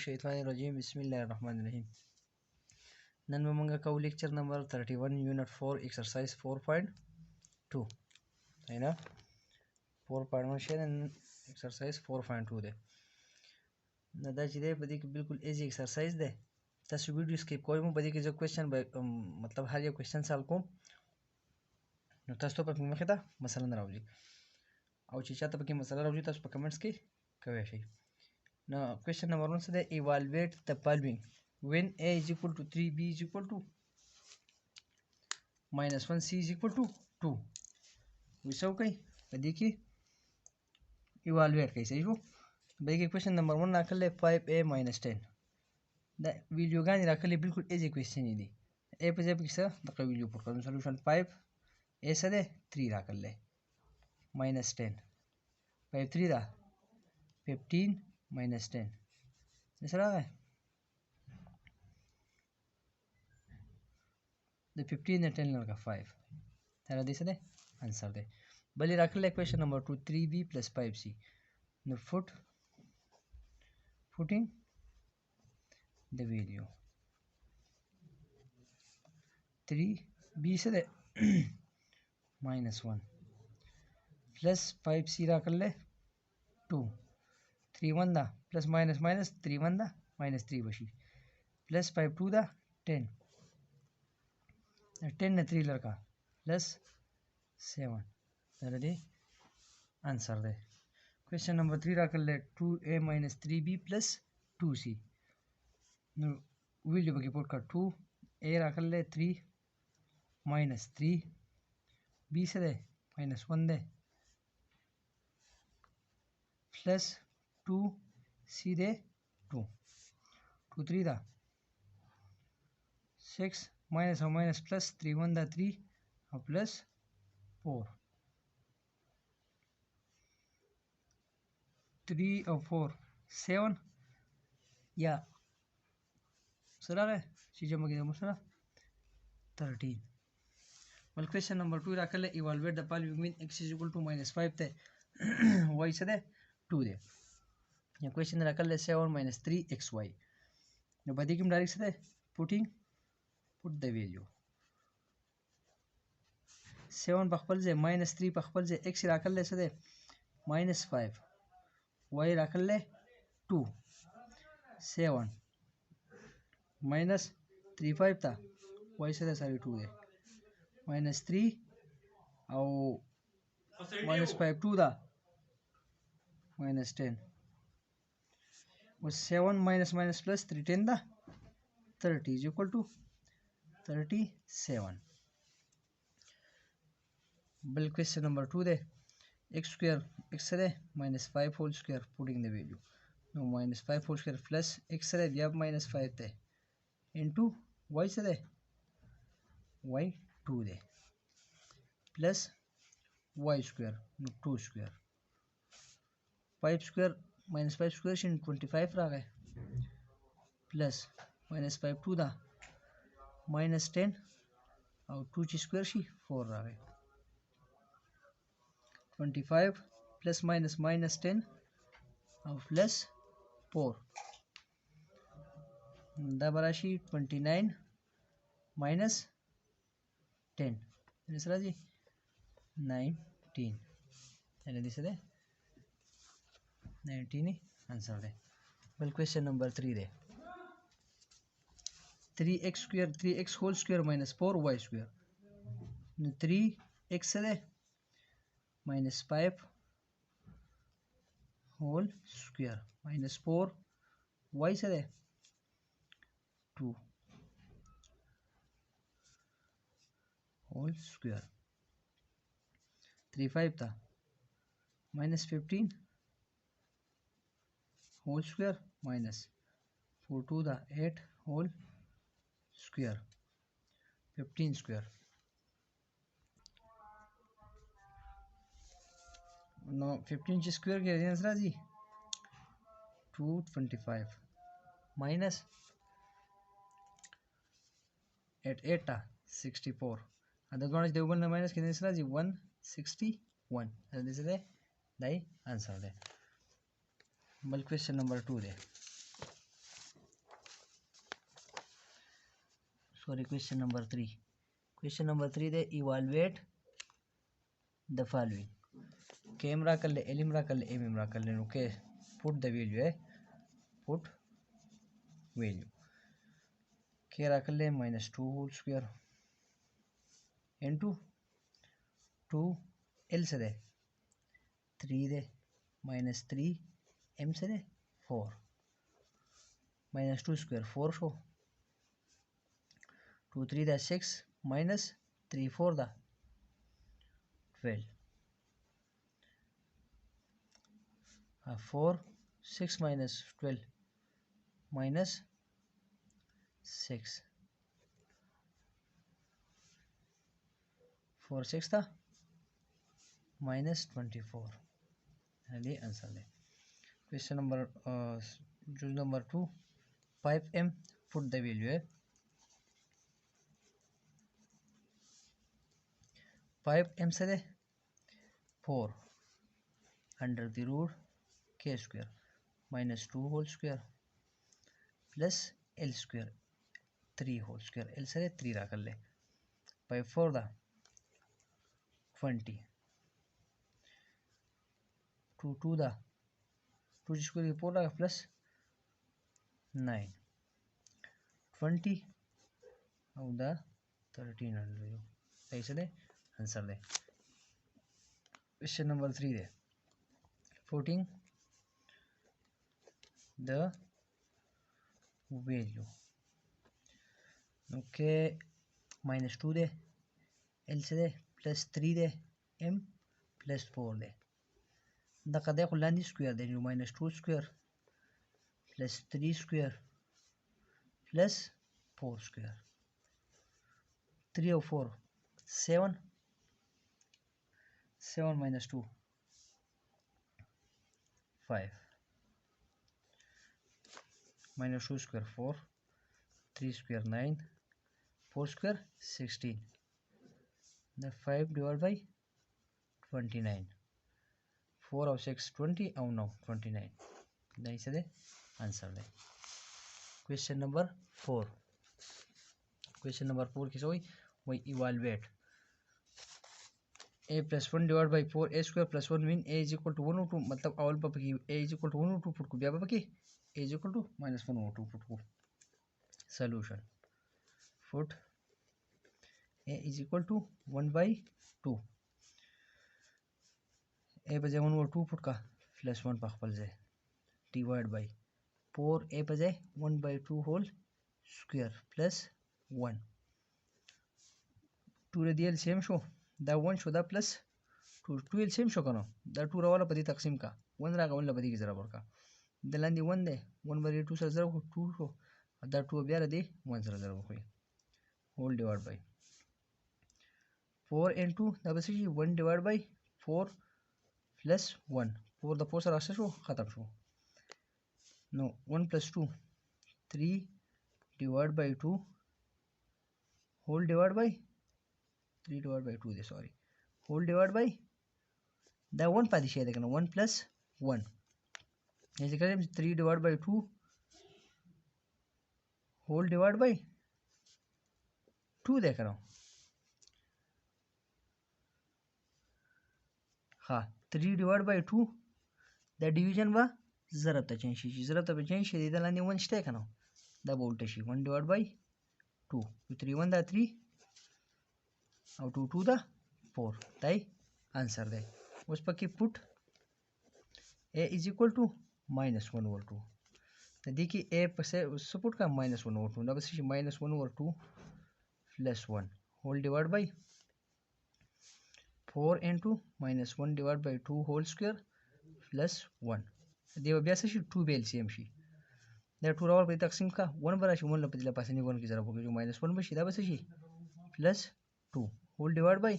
الشیطان الرجیم بسم الله الرحمن الرحیم. نن به موږ کوو لیکچر نمبر 31 یونټ 4 ایکسرسایز 4.2 اینا 4.1 شې نن ایکسرسایز 4.2 دی. نو دا چې دی په دې کې بالکل ایزی ایکسرسایز دی. تاسو ویډیو سکیپ کوئ مو په دې کې زه کوېسچن مطلب هر یو کوېسچن سالو کوم نو تاسو ته په مخې ته مثلا راوځي او چې چاته پکې مسله راوځي تاسو په کمنټس کې کوی شئ. Now question number 1 says evaluate the following when a is equal to 3 b is equal to minus 1 c is equal to 2 ویسو کوي په دې کې evaluate کوي. صحیح شو. به کې question number 1 راکړل 5a minus 10 دا ویډیوګانې راکړلې بالکل ایزی کوېسچن دي. a په ځای کې څه دغه ویډیو پوټ کړم سولوشن 5 a څه دی 3 راکړل minus 10 5 3 دا 15 minus 10 this راغی د 15 نه 10 لږه 5 دا دې څه دی انسر دی. بلې راکړل equation number 2 3b plus 5c نو putting the value 3b څه دی minus 1 plus 5c راکړل 2 3 1 دا plus minus minus 3 1 دا minus 3 بشي plus 5 2 دا 10 10 نه 3 لرکا plus 7 دا دې انسر دی. question number 3 راکړل 2a minus 3b plus 2c نو ویډیو پکې پوټ کړ 2a راکړل 3 minus 3 b څه دی minus 1 دی plus 2 c de 2 2 3 da 6 minus or minus plus 3 1 da 3 or plus 4 3 or 4 7 या सरा है चीजें मगे मुसरा 13. well question number 2 राकले evaluate the following mean x is equal to minus 5 थे y से दे 2 दे या क्वेश्चन राकल 7 minus 3xy नो बदी किम डायरेक्ट से put the value 7 बखपल से minus 3 बखपल से x राकल से minus 5 y राकल 2 7 minus 3 5 था y से सारी 2 दे minus 3 और minus 5 2 था minus 10 was 7 minus minus plus 3 10 da 30 is equal to 37. Bill question number 2 de x square x de minus 5 whole square putting the value no minus 5 whole square plus x de we have minus 5 de into y de y 2 de plus y square no 2 square 5 square minus 5 square इन 25 रहा है plus minus 5 2 दा minus 10 और 2 ची square she 4 रहा है 25 plus minus minus 10 और plus 4 दा बरा शी 29 minus 10 इस तरह जी 19 यानी दिस है 19 आंसर दे. well question number 3 दे 3x square 3x whole square minus 4y square 3x दे minus 5 whole square minus 4y से दे 2 whole square 3 5 था minus 15 whole square minus 4 2 the 8 whole square 15 square no 15 square के आंसर जी 225 minus 8 8 64 and the ground is minus के आंसर जी 161 and this is the answer there. Well question number 2 there sorry, question number 3. Question number 3 they evaluate the following. K imra कर ले, L imra कर ले, M imra कर ले. Okay, put the value put value. K ra कर ले minus 2 whole square into 2 L से दे 3 दे minus 3 M से दे 4 minus 2 square 4 शो 2 3 दा 6 minus 3 4 दा 12 4 6 minus 12 minus 6 4 6 दा minus 24 ये आंसर है. क्वेश्चन नंबर जूस number 2 5m put the value है 5m से दे 4 under the root k square minus 2 whole square plus l square 3 whole square l से दे 3 रख ले 5 4 दा 20 2 2 दा 2 स्क्वायर की 4 प्लस 9 20 और दा 1300 ऐसे दे आंसर दे. क्वेश्चन नंबर 3 दे putting the value. Okay, minus 2 दे L से दे प्लस 3 दे M प्लस 4 दे दका दे खुलानी स्क्वायर दे minus 2 square plus 3 square plus 4 square 3 और 4 7 7 minus 2 5 minus 2 square 4 3 square 9 4 square 16 the 5 divided by 29 4 of 6 20 oh no 29 then is the answer there. Question number 4 किस होई we evaluate a plus 1 divided by 4 a square plus 1 mean a is equal to 1 or 2 मतलब अवल पर की a is equal to 1 or 2 पुट को ब्याह पर की a is equal to minus 1 or 2 पुट को solution put a is equal to 1 by 2 a बजाय 1 और 2 पुट का plus 1 पखपल जाए divide by 4 a बजाय 1 by 2 whole square plus 1 2 radial same show दा 1 शो दा प्लस 2 2 सेम शो कनो दा 2 वाला पदी तकसीम का 1 रागा 1 पदी की जरा बरका दलांदी 1 दे 1 by 2 से जरा 2 शो दा 2 बियार दे 1 से जरा कोई होल डिवाइड बाय 4 into दा बस 1 डिवाइड बाय 4 प्लस 1 4 दा 4 से रास्ते शो खत्म शो नो 1 plus 2 3 divided by 2 whole divided by 3 divided by 2 sorry whole divided by the 1 पादी शेयर देखना 1 plus 1 ऐसे करें 3 divided by 2 whole divided by 2 देख रहा हूँ हाँ 3 divided by 2 the division वा ज़रब तक चेंज दी दलानी 1 स्टेक है ना the bolt she 1 divided by 2 3 1 दा 3 और 2 2 दा 4 ताई आंसर दे उस पर की put a is equal to minus 1 over 2 तो देखिए a पर से उस पुट का minus 1 over 2 ना बस minus 1 over 2 plus 1 whole divided by 4 into minus 1 divided by 2 whole square plus 1 देव अभ्यास शी 2 बेल सी एम शी दे 2 रावर पर तकसीम का 1 बरा शी 1 लपदिला पास नहीं 1 की जरा बोके जो -1 बशी दा बस शी प्लस 2 होल डिवाइड बाय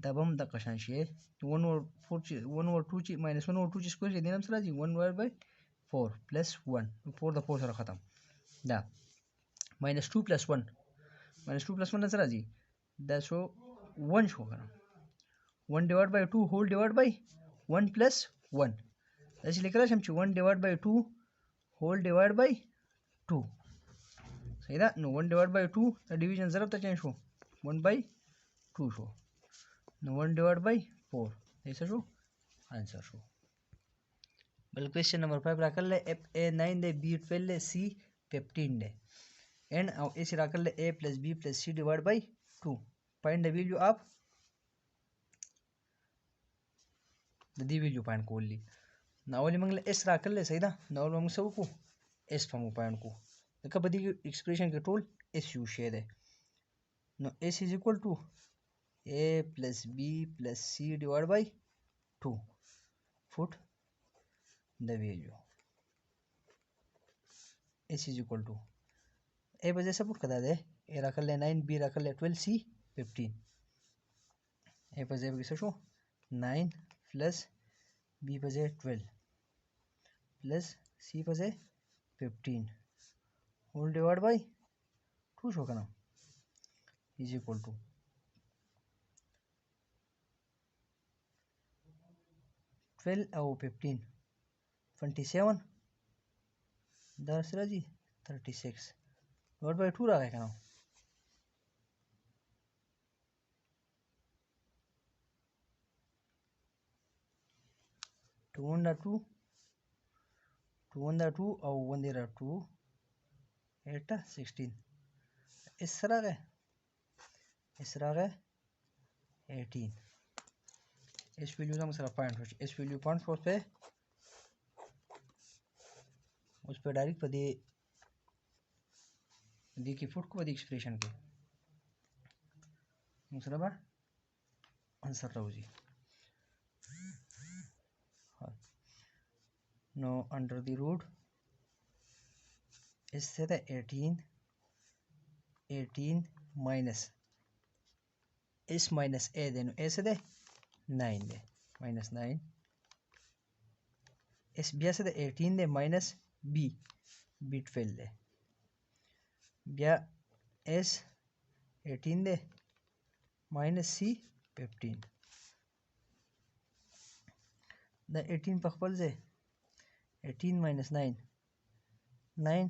दबम द कशान शी 1 और 4 1 और 2 ची -1 और 2 ची स्क्वायर देना सरा जी 1 डिवाइड बाय 4 प्लस 1 4 द 4 सरा खत्म दा -2 प्लस 1 -2 प्लस 1 सरा जी दा सो 1 शो करा 1 divide by 2 whole divide by 1 plus 1 ऐसे लिख रहा है हम 1 divide by 2 whole divide by 2 صحیح ده. نو 1 ډیوایډ بای 2 د ډیویژن ضرب ته چینج شو 1 بای 2 شو. نو 1 ډیوایډ بای 4 دا څه شو آنسر شو. بل کوېسچن نمبر 5 راکړل اف a 9 دی b 12 دی c 15 دی and او a چې راکړل a plus b plus c divided by 2 find the value of د دې ویلیو پاینټ کول دي. نو اول موږ له اس راکړل صحیح ده. نو اول موږ څه وکړو اس په موږ پاینټ کو ځکه په دې ایکسپریشن کې ټول اس یو شی دی. نو اس از اکول ټو a plus b plus c divided by 2 put the value s is equal to a په ځای څه پوټ کړه دی a راکړل 9 b راکړل 12 c 15 a په ځای کې څه شو 9 plus b په ځای 12 plus c په ځای 15 whole divided by 2 شو کنه is equal to 12 او 15 27 دا سره راځي 36 divided by 2 راغی کنه 2 under 2 2 under 2 او 1 there are 2 8 16 اس راغی 18 اس ویلیو زموږ سره پوینټ وشي اس ویلیو پوینټ شو په اوس په ډایرکټ په دې کې فوټ کو د ایکسپریشن کې موږ سره به انسر راوځي. نو انډر دی روټ اس څه ده 18 ماینس اس ماینس ا دی نو ا څه ده 9 دی ماینس 9 اس بیا څه ده 18 دی ماینس بی بی 12 دی بیا اس 18 دی ماینس سی 15 دا 18 په خپل ځای 18 minus 9 9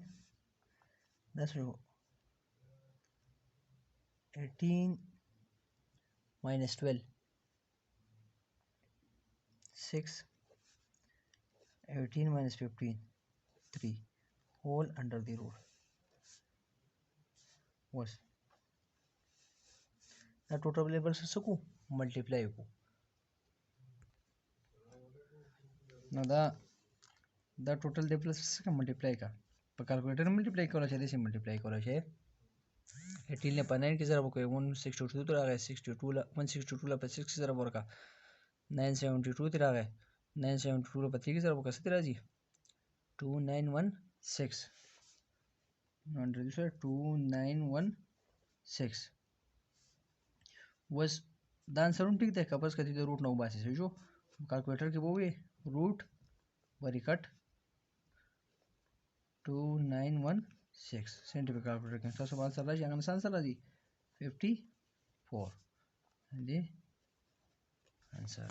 that's true 18 minus 12 6 18 minus 15 3 whole under the root was the total labels को multiply को now the total labels से multiply का पर calculator multiply करो चाहिए से मल्टीप्लाई करो चाहिए 18 ने 9 की ज़रा कोई 162 तो आ गए 62 ला 162 ला 6 की ज़रा बोरका 972 तेरा आ गए 972 ला 3 की ज़रा बोरका तेरा जी 2916 2916 was the answer ठीक था कपस कथी तो रूट 9 बासी से जो कैलकुलेटर के वो भी रूट बरी कट 2916 scientific calculator can first of all answer raji angan answer raji 54 and the answer